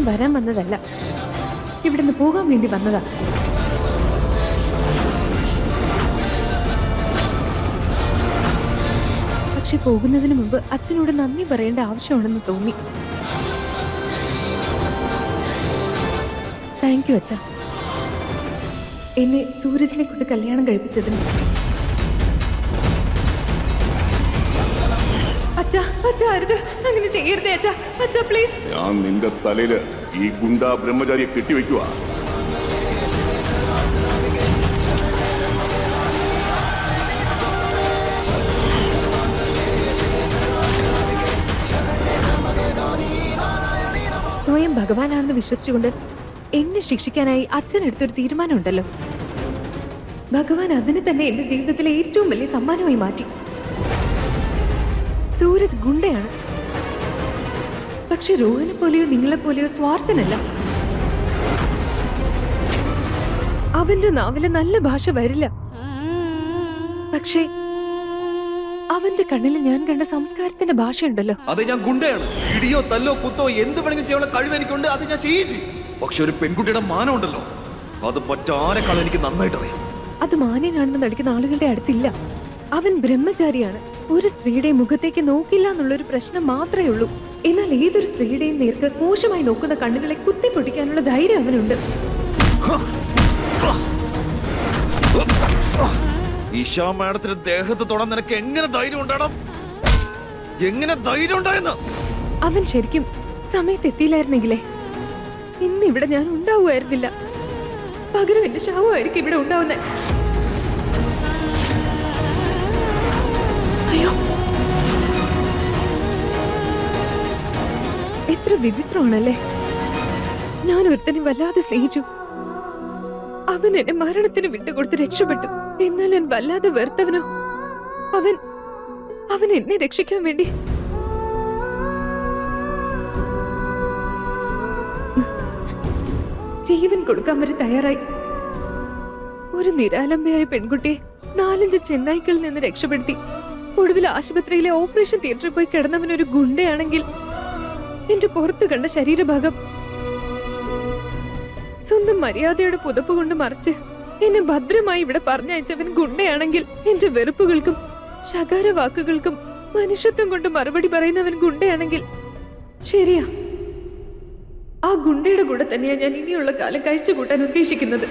വരാൻ വന്നതല്ല, ഇവിടുന്ന് പോകാൻ വേണ്ടി വന്നതാ. പക്ഷെ പോകുന്നതിന് മുമ്പ് അച്ഛനോട് നന്ദി പറയേണ്ട ആവശ്യമുണ്ടെന്ന് തോന്നി. താങ്ക് യു അച്ഛ, എന്നെ സൂരജിനെ കൊണ്ട് കല്യാണം കഴിപ്പിച്ചതിന്. അങ്ങനെ ചെയ്യരുതേ അച്ഛാ, അച്ഛാ പ്ലീസ്. ഞാൻ നിന്റെ തലയില് ഈ ഗുണ്ടാ ബ്രഹ്മചാരിയെ കെട്ടിവെക്കുക. സ്വയം ഭഗവാനാണെന്ന് വിശ്വസിച്ചുകൊണ്ട് എന്നെ ശിക്ഷിക്കാനായി അച്ഛൻ എടുത്തൊരു തീരുമാനമുണ്ടല്ലോ. ഭഗവാൻ അതിനെ തന്നെ എന്റെ ജീവിതത്തിലെ ഏറ്റവും വലിയ സമ്മാനമായി മാറ്റി. സൂരജ് ഗുണ്ടയാണ്, പക്ഷെ രോഹനെ പോലെയോ നിങ്ങളെപ്പോലെയോ സ്വാർത്ഥനല്ല. അവന്റെ നാവില് നല്ല ഭാഷ വരില്ല, പക്ഷേ അവന്റെ കണ്ണിൽ ഞാൻ കണ്ട സംസ്കാരത്തിന്റെ ഭാഷയുണ്ടല്ലോ. അതെ, ഞാൻ ഗുണ്ടയാണ്. ഇടിയോ തല്ലോ കുത്തോ എന്ത് വേണമെങ്കിലും ചെയ്യാനുള്ള കഴിവ് എനിക്കുണ്ട്. അത് ഞാൻ ചെയ്യും. പക്ഷെ ഒരു പെൺകുട്ടിയുടെ മാനം ഉണ്ടല്ലോ, അത് മറ്റാരെക്കാളും എനിക്ക് നന്നായിട്ട് അറിയാം. അത് മാന്യനാണെന്ന് നടിക്കുന്ന ആളുകളുടെ അടുത്തില്ല. അവൻ ബ്രഹ്മചാരിയാണ്. ഒരു സ്ത്രീയുടെ മുഖത്തേക്ക് നോക്കില്ല എന്നുള്ളൊരു പ്രശ്നം മാത്രമേ ഉള്ളൂ. എന്നാൽ ഏതൊരു സ്ത്രീയുടെയും നേർക്ക് മോശമായി നോക്കുന്ന കണ്ണുകളെ കുത്തിപ്പൊട്ടിക്കാനുള്ള ധൈര്യം അവനുണ്ട്. ഈശാ മാഡത്തിന്റെ ദേഹത്ത് തൊടാൻ നിനക്ക് എങ്ങനെ ധൈര്യം ഉണ്ടാകണം? എങ്ങനെ ധൈര്യം ഉണ്ടായെന്ന്? അവൻ ശരിക്കും സമയത്ത് എത്തിയില്ലായിരുന്നെങ്കിലേ ഇന്ന് ഇവിടെ ഞാൻ ഉണ്ടാവുമായിരുന്നില്ല. പകരം എന്റെ ശവമായിരിക്കും ഇവിടെ ഉണ്ടാവുന്നത്. അയ്യോ, എത്ര വിചിത്രമാണല്ലേ. ഞാൻ ഒരുത്തനെ വല്ലാതെ സ്നേഹിച്ചു. അവൻ എന്നെ മരണത്തിന് വിട്ടുകൊടുത്ത് രക്ഷപ്പെട്ടു. എന്നാൽ ഞാൻ വല്ലാതെ വെറുത്തവനോ, അവൻ എന്നെ രക്ഷിക്കാൻ വേണ്ടി ജീവൻ കൊടുക്കാൻ വരെ തയ്യാറായി. ഒരു നിരാലംബയായ പെൺകുട്ടിയെ 4-5 ചെന്നായ്ക്കളിൽ നിന്ന് രക്ഷപ്പെടുത്തി ഒടുവിൽ ആശുപത്രിയിലെ ഓപ്പറേഷൻ തിയേറ്ററിൽ പോയി കിടന്നവനൊരു ഗുണ്ടയാണെങ്കിൽ എന്റെ പുറത്ത് കണ്ട ശരീരഭാഗം സ്വന്തം മര്യാദയുടെ പുതപ്പ് കൊണ്ട് മറിച്ച് എന്നെ ഭദ്രമായി ഇവിടെ പറഞ്ഞയച്ചവൻ ഗുണ്ടയാണെങ്കിൽ എന്റെ വെറുപ്പുകൾക്കും ശകാര വാക്കുകൾക്കും മനുഷ്യത്വം കൊണ്ട് മറുപടി പറയുന്നവൻ ഗുണ്ടയാണെങ്കിൽ ശരിയാ, ആ ഗുണ്ടയുടെ കൂടെ തന്നെയാ ഞാൻ ഇനിയുള്ള കാലം കഴിച്ചു കൂട്ടാൻ ഉദ്ദേശിക്കുന്നത്.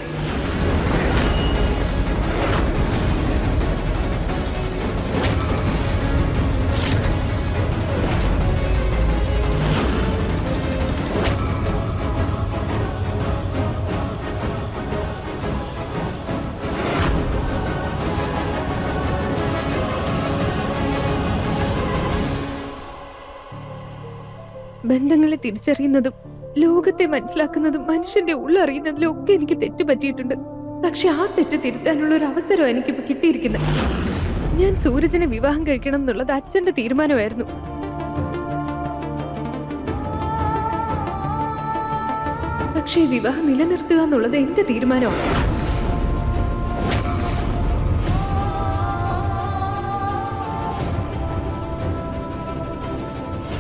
ബന്ധങ്ങളെ തിരിച്ചറിയുന്നതും ലോകത്തെ മനസ്സിലാക്കുന്നതും മനുഷ്യന്റെ ഉള്ളറിയുന്നതിലും ഒക്കെ എനിക്ക് തെറ്റ് പറ്റിയിട്ടുണ്ട്. പക്ഷെ ആ തെറ്റ് തിരുത്താനുള്ള ഒരു അവസരം എനിക്കിപ്പോ കിട്ടിയിരിക്കുന്നത്. ഞാൻ സൂരജിനെ വിവാഹം കഴിക്കണം എന്നുള്ളത് അച്ഛന്റെ തീരുമാനമായിരുന്നു. പക്ഷേ വിവാഹം നിലനിർത്തുക എന്നുള്ളത് എന്റെ തീരുമാനമാണ്.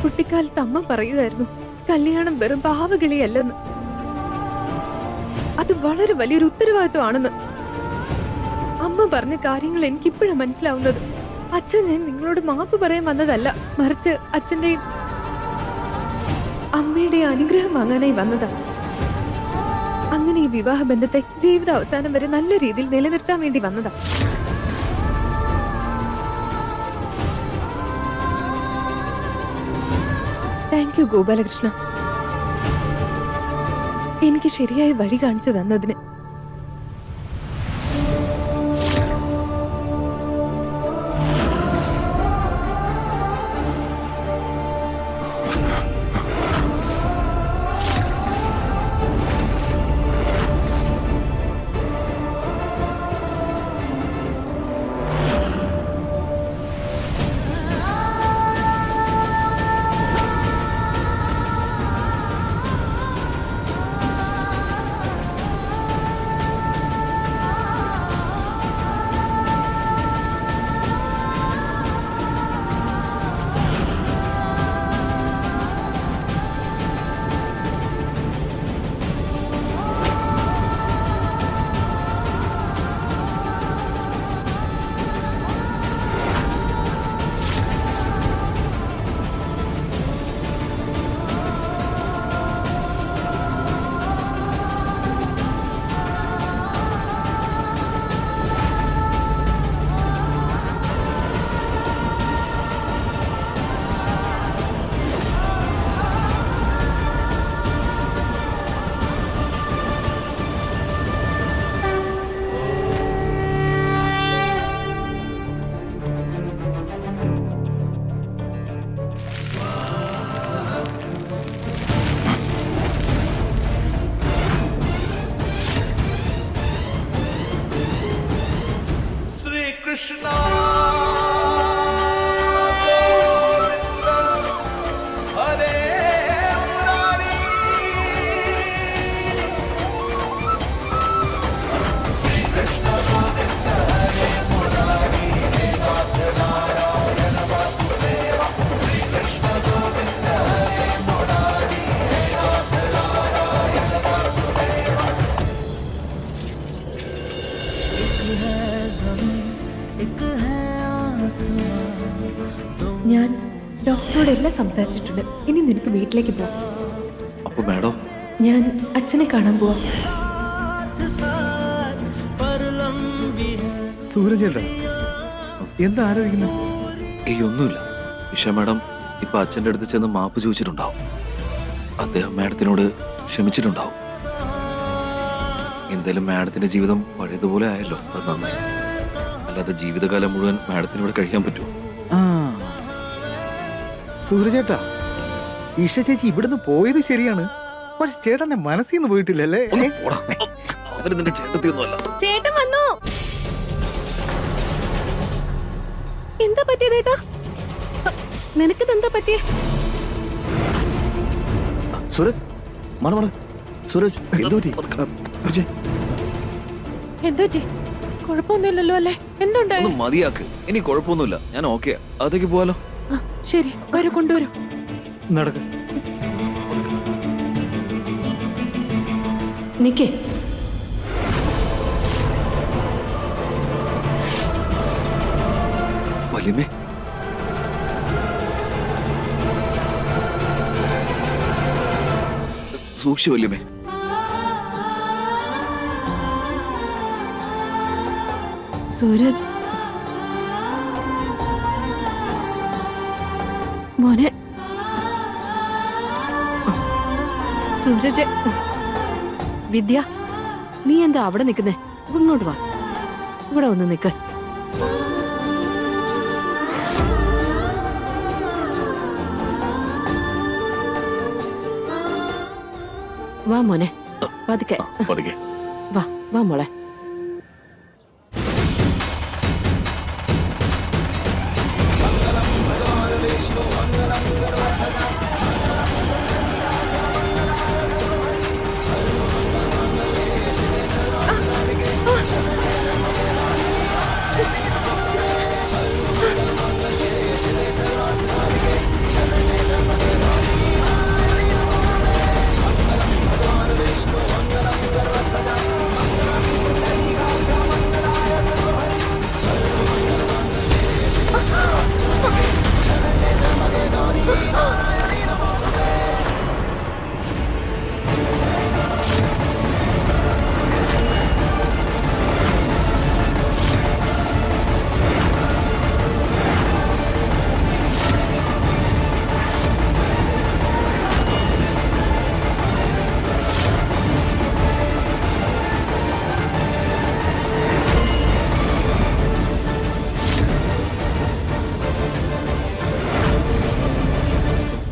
കുട്ടിക്കാലത്ത് അമ്മ പറയുമായിരുന്നു, കല്യാണം വെറും പാവകളിയല്ലെന്ന്. അത് വളരെ വലിയൊരു ഉത്തരവാദിത്വമാണെന്ന്. അമ്മ പറഞ്ഞ കാര്യങ്ങൾ എനിക്കിപ്പോഴാണ് മനസ്സിലാവുന്നത്. അച്ഛൻ ഞാൻ നിങ്ങളോട് മാപ്പ് പറയാൻ വന്നതല്ല, മറിച്ച് അച്ഛന്റെയും അമ്മയുടെയും അനുഗ്രഹം വാങ്ങാനായി വന്നതാ. അങ്ങനെ ഈ വിവാഹ ബന്ധത്തെ ജീവിത അവസാനം വരെ നല്ല രീതിയിൽ നിലനിർത്താൻ വേണ്ടി വന്നതാ. താങ്ക് യു ഗോപാലകൃഷ്ണ, എനിക്ക് ശരിയായ വഴി കാണിച്ചു തന്നതിന്. കൃഷ്ണ ഞാൻ ഡോക്ടറോട് എല്ലാം സംസാരിച്ചിട്ടുണ്ട്. ഇനി നിനക്ക് വീട്ടിലേക്ക് പോവാം. അപ്പൊ മാഡം, ഞാൻ അച്ഛനെ കാണാൻ പോവാം. സൂരജേട്ടാ, എന്താ ആലോചിക്കുന്നത്? ഒന്നുമില്ല. ഇഷ മാഡം ഇപ്പൊ അച്ഛന്റെ അടുത്ത് ചെന്ന് മാപ്പ് ചോദിച്ചിട്ടുണ്ടാവും. അദ്ദേഹം മാഡത്തിനോട് ക്ഷമിച്ചിട്ടുണ്ടാവും. എന്തായാലും മാഡത്തിന്റെ ജീവിതം പഴയതുപോലെ ആയല്ലോ, അത് നന്നായി. അല്ലാതെ ജീവിതകാലം മുഴുവൻ മാഡത്തിന് ഇവിടെ കഴിയാൻ പറ്റുമോ? ആ സൂരജേട്ടാ, ഇഷ ചേച്ചി ഇവിടുന്ന് പോയത് ശരിയാണ്, പക്ഷെ ചേട്ടന്റെ മനസ്സിൽ നിന്ന് പോയിട്ടില്ലല്ലേ? അവര് നിന്റെ ചേട്ടത്തിയൊന്നുമല്ല. ചേട്ടൻ വന്നു. എന്താ പറ്റിയതേട്ടാ? നിനക്ക് എന്താ പറ്റിയേ? സൂരജ്, മണ സൂരജ്, എന്തോറ്റി? എന്തോറ്റി? കുഴപ്പമൊന്നുമില്ലല്ലോ അല്ലേ? എന്തുണ്ടായി? ഒന്ന് മതിയാക്ക്. ഇനി കുഴപ്പമൊന്നുമില്ല, ഞാൻ ഓക്കെ. അതേക്ക് പോവാലോ. ശരി, വരൂ, കൊണ്ടുവരൂ. നടക്ക. നിക്കേ. വലിയമേ, സൂക്ഷിച്ചു വലിയമേ. സൂരജ് മോനെ. സൂരജ്, വിദ്യ, നീ എന്താ അവിടെ നിൽക്കുന്നേ? ഇങ്ങോട്ട് വാ, ഇവിടെ ഒന്ന് നിൽക്ക്. വാ മോനെ, പതുക്കെ വാ. വാ മോളെ.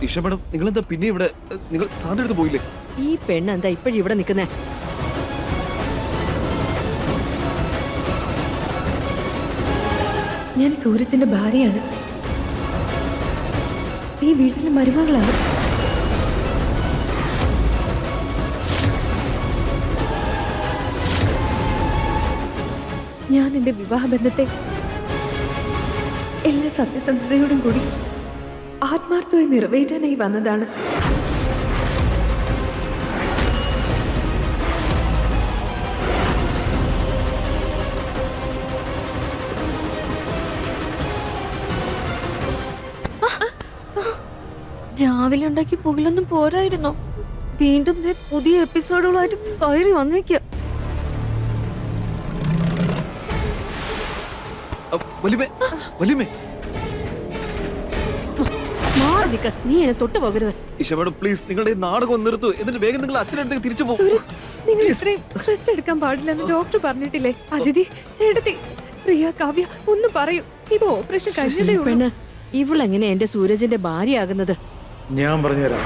ഇഷ മാഡം, നിങ്ങൾ എന്താ പിന്നെ ഇവിടെ? നിങ്ങൾ സാറിന്റെ അടുത്ത് പോയില്ലേ? ഈ പെണ്ണ് എന്താ ഇപ്പോഴും ഇവിടെ നിൽക്കുന്നേ? ഞാൻ സൂരജിന്റെ ഭാര്യയാണ്. ഈ വീട്ടിലെ മരുമകളാണ്. ഞാൻ എന്റെ വിവാഹബന്ധത്തെ എല്ലാ സത്യസന്ധതയോടും കൂടി ആത്മാർത്ഥമായി നിറവേറ്റാനായി വന്നതാണ്. രാവിലെ ഉണ്ടാക്കി പുകിലൊന്നും പോരായിരുന്നോ? വീണ്ടും പുതിയ എപ്പിസോഡുകളായിട്ട് കയറി വന്നേക്ക. നീ എന്നെ തൊട്ടു പോകരുത്. ഇഷ മാഡം, പ്ലീസ്, നിങ്ങളുടെ നാടകം നിർത്തൂ. എന്നിട്ട് വേഗം നിങ്ങൾ അച്ഛനടുത്തേക്ക് തിരിച്ചു പോകും. സൂരജ്, നിങ്ങൾ ഇത്രയും സ്ട്രെസ് എടുക്കാൻ പാടില്ലെന്ന് ഡോക്ടർ പറഞ്ഞിട്ടില്ലേ? അതിഥി, ചേട്ടത്തി, പ്രിയ, കാവ്യ, ഒന്ന് പറയൂ. ഇപ്പൊ ഓപ്പറേഷൻ കഴിഞ്ഞതേ ഉള്ളൂ. ഇവളെങ്ങനെ എന്റെ സൂരജിന്റെ ഭാര്യയാകുന്നത്? ഞാൻ പറഞ്ഞുതരാം.